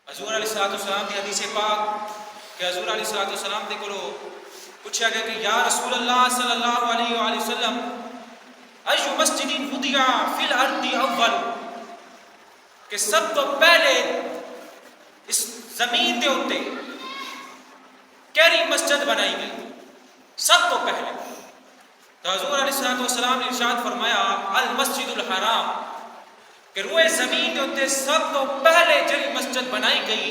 حضور علیہ الصلوۃ والسلام کی حدیث پاک کہ حضور علیہ الصلوۃ والسلام دے کولو پوچھا گیا کہ یا رسول اللہ صلی اللہ علیہ وآلہ وسلم ایو مسجد وضع فی الارض اول، کہ سب تو پہلے اس زمین دے اوتے کیڑی مسجد بنائی گئی سب تو پہلے؟ تو حضور علیہ الصلوۃ والسلام نے ارشاد فرمایا المسجد الحرام، کہ روئے زمین دے اوتے سب تو پہلے جڑی مسجد بنائی گئی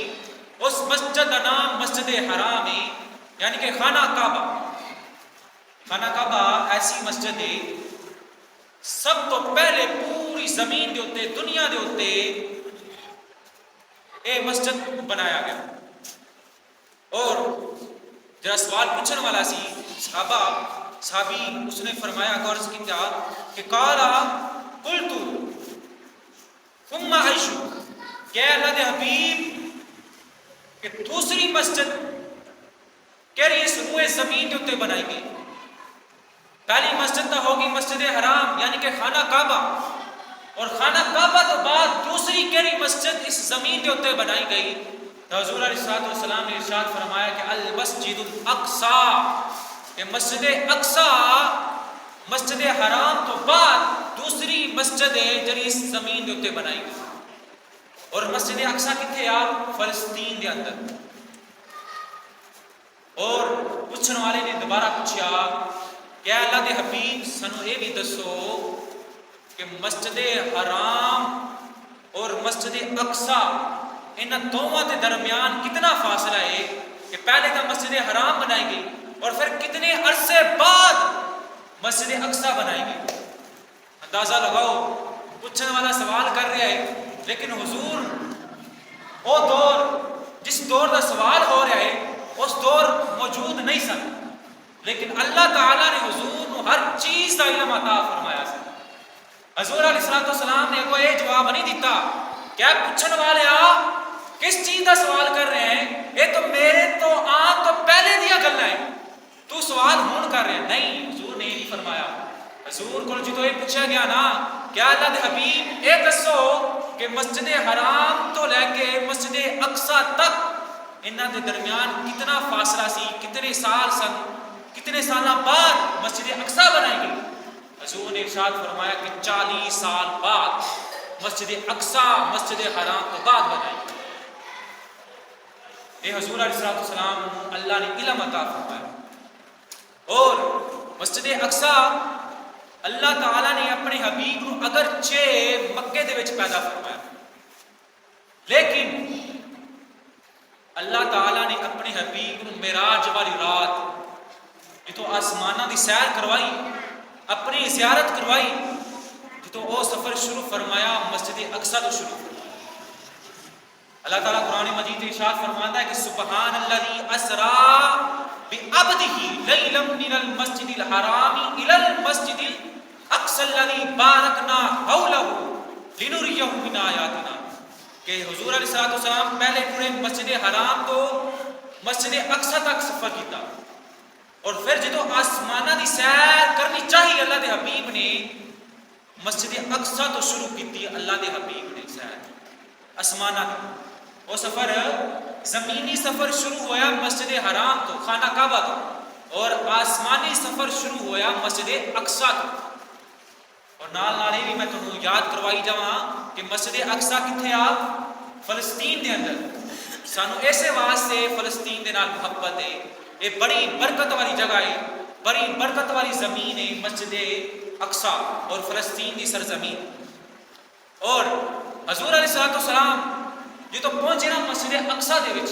اس مسجد کا نام مسجد حرام ہے، یعنی کہ خانہ کعبہ۔ خانہ کعبہ ایسی مسجد ہے سب تو پہلے پوری زمین دے اوتے دنیا دے اوتے اے مسجد بنایا گیا۔ اور جڑا سوال پوچھنے والا سی صحابی اس نے فرمایا غور کیا کہ قالا قلت ثم عیشو، کہ اللہ دے حبیب کہ دوسری مسجد کیڑی اس روئے زمین کے اوتے بنائی گئی؟ پہلی مسجد تو ہوگی مسجد حرام یعنی کہ خانہ کعبہ، اور خانہ کعبہ تو بعد دوسری کیڑی مسجد اس زمین کے اوتے بنائی گئی؟ تو حضور علیہ الصلوۃ والسلام نے ارشاد فرمایا کہ المسجد الاقصی، کہ مسجد اقصی مسجد حرام تو بعد دوسری مسجد ہے جڑی اس زمین کے اوتے بنائی گئی۔ اور مسجد اقصی کتنے آپ؟ فلسطین دے اندر۔ اور پوچھنے والے نے دوبارہ پوچھا کہ اللہ دے حبیب سنو یہ بھی دسو کہ مسجد حرام اور مسجد اقصی ان دونوں کے درمیان کتنا فاصلہ ہے؟ کہ پہلے تو مسجد حرام بنائی گئی اور پھر کتنے عرصے بعد مسجد اقصی بنائی گئی۔ اندازہ لگاؤ، پوچھنے والا سوال کر رہا ہے لیکن حضور وہ دور جس دور کا سوال ہو رہا ہے اس دور موجود نہیں سن، لیکن اللہ تعالیٰ نے حضور کو ہر چیز کا علم عطا فرمایا سی۔ حضور علیہ الصلوۃ والسلام نے کوئی جواب نہیں دیتا کیا پوچھنے والے کس چیز کا سوال کر رہے ہیں، یہ تو میرے تو آن تو پہلے دیا گلا ہے، تو سوال ہون کر رہے ہیں؟ نہیں، حضور نے نہیں فرمایا۔ حضور کو جدو یہ پوچھا گیا نا کیا اللہ دے حبیب یہ دسو کہ مسجد حرام تو لے کے مسجد اقصی تک انہاں دے درمیان کتنا فاصلہ سی، کتنے سال سن، کتنے سالہ بعد مسجد اقصی بنائی گئی؟ حضور نے ارشاد فرمایا کہ 40 سال بعد مسجد اقصی مسجد حرام تو بعد بنائی گئی۔ یہ حضور علیہ الصلوۃ والسلام اللہ نے علم عطا فرمایا۔ اور مسجد اقصی اللہ تعالیٰ نے اپنے حبیب کو اگرچہ مکے دے وچ پیدا فرمایا، لیکن اللہ تعالیٰ نے اپنے حبیب کو معراج والی رات جتوں آسمانہ دی سیر کروائی، اپنی زیارت کروائی، جتوں وہ سفر شروع فرمایا مسجد اقصی تو شروع فرمایا۔ اللہ تعالیٰ قرآن مجید میں ارشاد فرماتا ہے کہ سبحان الذی اسری بعبدہ لیلا من المسجد الحرام الی المسجد الاقصی الذی بارکنا حولہ لنریہ من آیاتنا، کہ حضور علیہ الصلوۃ والسلام پہلے پورے مسجد حرام تو مسجد اقصی تک سفر کیتا، اور پھر جدو آسمانہ دی سیر کرنی چاہیے اللہ دے حبیب نے مسجد اقصی تو شروع کی۔ اللہ دے حبیب نے سیر آسمانہ دی، وہ سفر زمینی سفر شروع ہویا مسجد حرام تو خانہ کعبہ تو، اور آسمانی سفر شروع ہویا مسجد اقصی تو۔ اور نال بھی میں تمہیں یاد کروائی جاواں کہ مسجد اقصی کتنے آپ؟ فلسطین دے اندر۔ سانو ایسے واسطے فلسطین دے نال محبت ہے، یہ بڑی برکت والی جگہ ہے، بڑی برکت والی زمین ہے مسجد اقصی اور فلسطین دی سرزمین۔ اور حضور علیہ الصلوۃ والسلام جو تو پہنچے نا مسجد اقصی دے وچ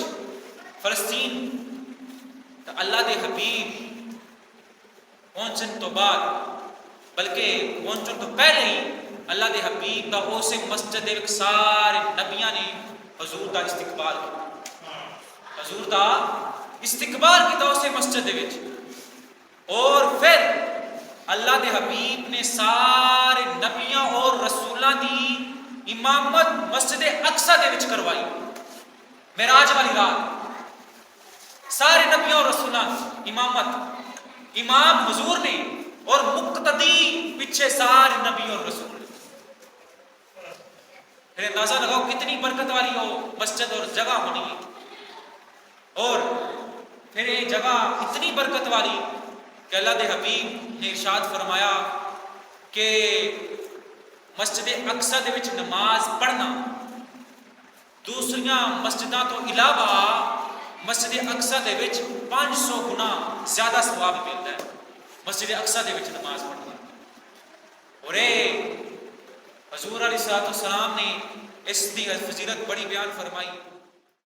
فلسطین، تو اللہ دے حبیب پہنچن تو بعد بلکہ پہنچن تو پہلے ہی اللہ دے حبیب کا اسے مسجد دے وچ سارے نبیاں نے حضور دا استقبال کیا، حضور دا استقبال کیتا اسے مسجد دے وچ۔ اور پھر اللہ دے حبیب نے سارے نبیاں اور رسولاں دی امامت مسجد اقصی دے وچ کروائی معراج والی رات۔ سارے نبیوں اور رسولاں امامت امام حضور نے اور مقتدی پیچھے سارے نبی اور رسول۔ پھر اندازہ لگاؤ کتنی برکت والی وہ مسجد اور جگہ ہونی ہے. اور پھر یہ جگہ اتنی برکت والی کہ اللہ دے حبیب نے ارشاد فرمایا کہ مسجد اقصی دے وچ نماز پڑھنا دوسریاں مسجداں تو علاوہ مسجد اقصی دے وچ 500 گنا زیادہ ثواب ملتا ہے مسجد اقصی دے وچ نماز پڑھنا. اور حضور علیہ الصلوۃ والسلام نے اس دی فضیلت بڑی بیان فرمائی.